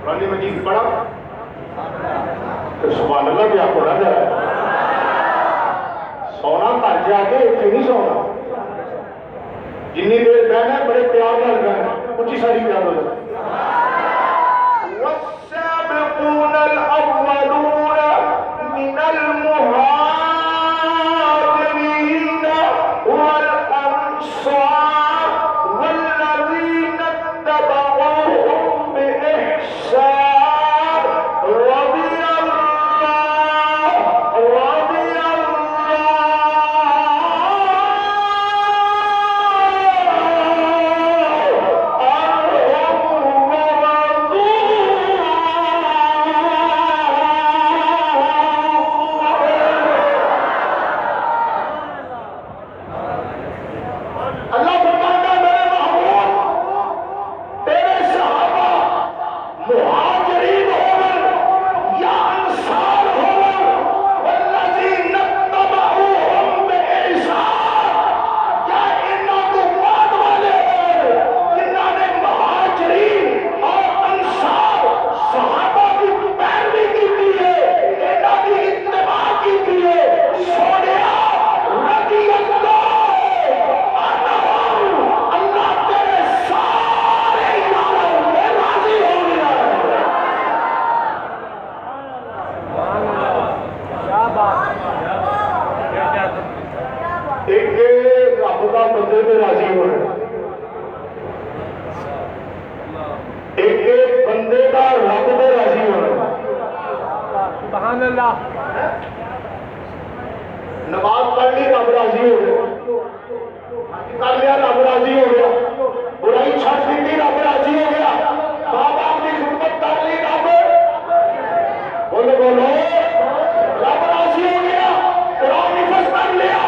कुरान मजीद पढ़ा तो सुभान अल्लाह भी आपको ना जरा सोना घर जाके इतने नहीं सोना जिन्नी देर बहना बड़े प्यार नाल बहना उच्ची सारी प्यार हो والسابقون الأولون من المهاجرين والأنصار والذين اتبعوهم بإحسان رضي नमाज पढ़ ली रब राजी हो गया कर लिया रब राजी हो गया बुराई छड़ दी रब राजी हो गया मां बाप की खिदमत कर ली रब बोलो बोलो रब राजी हो गया कुरान हिफ्ज़ कर लिया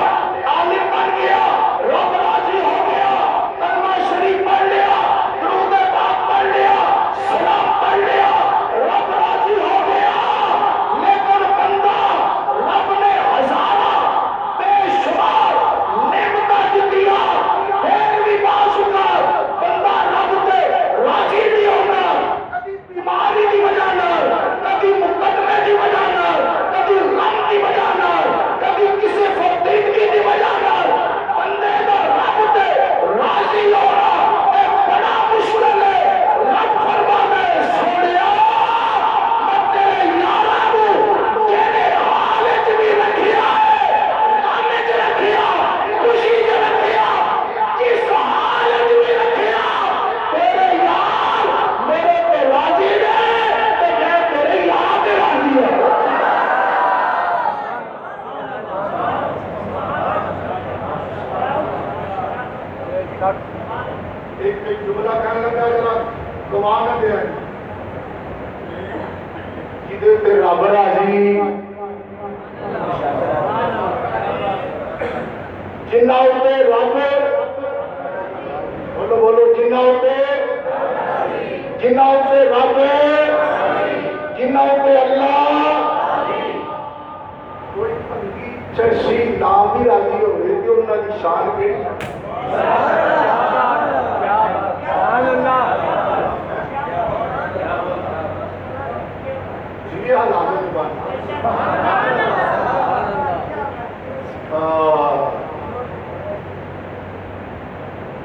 आलिम बन गया रब राजी हो गया कलमा शरीफ पढ़ लिया दुरूद पाक पढ़ लिया सलाम पढ़ लिया रब राजी हो गया लेकिन बंदा रब ने हजारा बेशुमार नेमत दिया फिर भी बाशुकर बंदा रब से राजी नहीं होना कभी बीमारी की वजह न कभी मुकदमे की वजह न कभी गम की वजह न कभी किसी फकीर की वजह न बंदे का रब से राजी होना एक बड़ा मुश्किल है रब फरमाता है सोनिया मैं तेरे यारा को तेरे हाल च भी रखिया है गम च रखिया खुशी च रखिया जिस हाल च भी रखिया तेरे यार मेरे पे राजी ने तो मैं तेरे यार पे राजी हूं एक जुमला कहने लगा जरा गवाह न दे जिदे ते रब राजी जिन्ना उते रब बोलो बोलो जिन्ना उते रब जिन्ना उते अल्लाह कोई पंगी चर्सी ना भी राजी होवे ते उन्हां दी शान केड़ी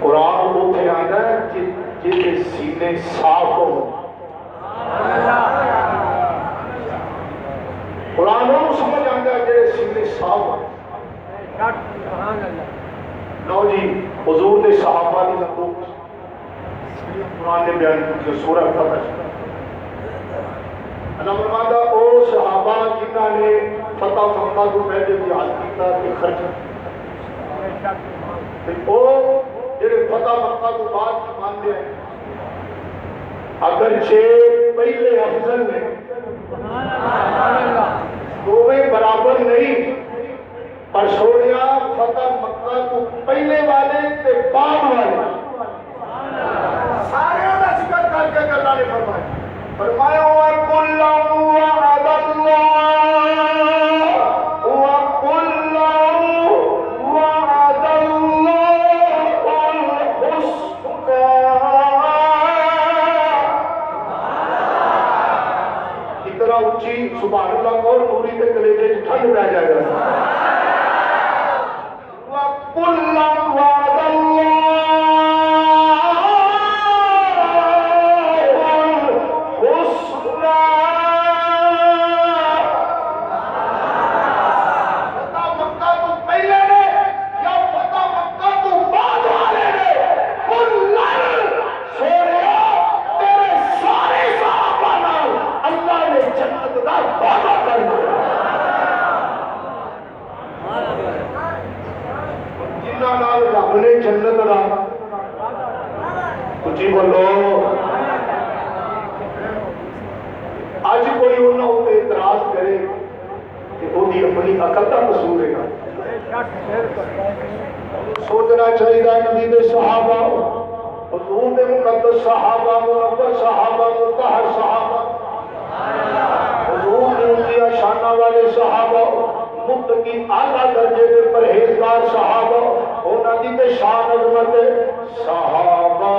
कुरान उठे आंदा जिसके सीने साफ हो कुरान समझ आंदा जेडे सीने साफ हो लो जी हुजूर ने सहाबा की नबूवत कुरान ने बयान की सूरह फतह अल्लाह फरमाता ओ सहाबा जिन्हां ने फतह मक्का को पहले जिहाद कीता ते खर्च ते ओ जेडे फतह मक्का को बाद मान ले अगर छे पहले अफजल ने दोवे बराबर नहीं पर सोनिया फतह मक्का को पहले वाले ते बाद वाले सारे का जिक्र करके अल्लाह ने फरमाया वकुल्लहु वअदल्लाहु वअदल्लाहुल हुस्ना सुभान अल्लाह और नूरी के कलेजे ठंड पै जाएगा अपने जन्नत का कुछ बोलो अज कोई उन्होंने इतराज करे कि वही अपनी अकल का कसूर है सोचना चाहिए नबी दे सहाबा हुजूर दे मुकद्दस सहाबा मुनव्वर सहाबा मुतहहर सहाबा हुजूर दी ऊंची शाना वाले सहाबा मुत्तकी आला दर्जे के परहेजगार सहाबा उन्हां दी ते शान अजमत सहाबा